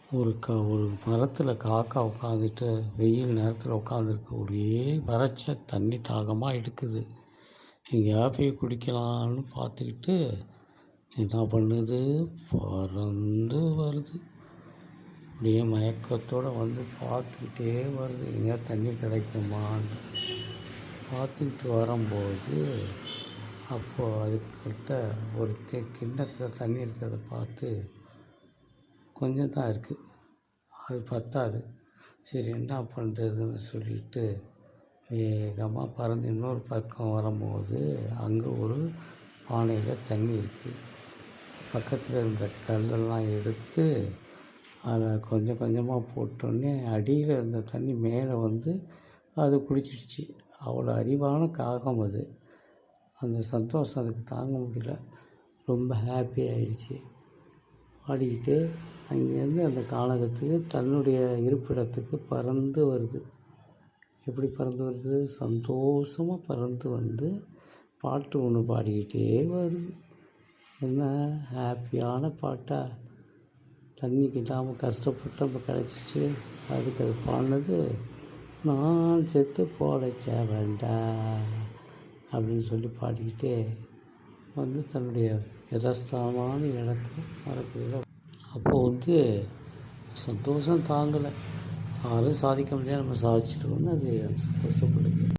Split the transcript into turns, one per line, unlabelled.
ஒரு மரத்தில் காக்கா உட்காந்துட்டு வெயில் நேரத்தில் உட்காந்துருக்கு. ஒரே வறட்சி, தண்ணி தாகமாக எடுக்குது. எங்கேயா போய் குடிக்கலான்னு பார்த்துக்கிட்டு என்ன பண்ணுது, பறந்து வருது. அப்படியே மயக்கத்தோடு வந்து பார்த்துக்கிட்டே வருது, எங்கேயா தண்ணி கிடைக்குமான்னு பார்த்துக்கிட்டு வரும்போது, அப்போது அதுக்கிட்ட ஒரு கிண்ணத்தில் தண்ணி இருக்கிறத பார்த்து, கொஞ்சம் தான் இருக்குது, அது பத்தாது. சரி என்ன பண்ணுறதுன்னு சொல்லிட்டு வேகமாக பறந்து இன்னொரு பக்கம் வரும்போது, அங்கே ஒரு பானையில் தண்ணி இருக்குது. பக்கத்தில் இருந்த கல்லெல்லாம் எடுத்து அதை கொஞ்சம் கொஞ்சமாக போட்டோடனே அடியில் இருந்த தண்ணி மேலே வந்து அது குடிச்சிடுச்சு. அவ்வளோ அறிவான காகம் அது. அந்த சந்தோஷம் அதுக்கு தாங்க முடியல, ரொம்ப ஹாப்பி ஆகிடுச்சு. ஆடிக்கிட்டு அங்கேருந்து அந்த கானகத்துக்கு தன்னுடைய இருப்பிடத்துக்கு பறந்து வருது. எப்படி பறந்து வருது? சந்தோஷமாக பறந்து வந்து பாட்டு ஒன்று பாடிக்கிட்டே வருது. என்ன ஹாப்பியான பாட்டா! தண்ணி கிட்டாமல் கஷ்டப்பட்டு நம்ம கிடச்சிச்சு. அதுக்கு அது பாடினது, நான் செத்து போடைச்ச வேண்டாம் அப்படின்னு சொல்லி பாடிக்கிட்டே வந்து தன்னுடைய யதாஸ்தானமான இடத்துல மறக்கல. அப்போது வந்து சந்தோஷம் தாங்கலை. யாரும் சாதிக்க முடியாது, நம்ம சாதிச்சிட்டோன்னு அது சந்தோஷப்படுது.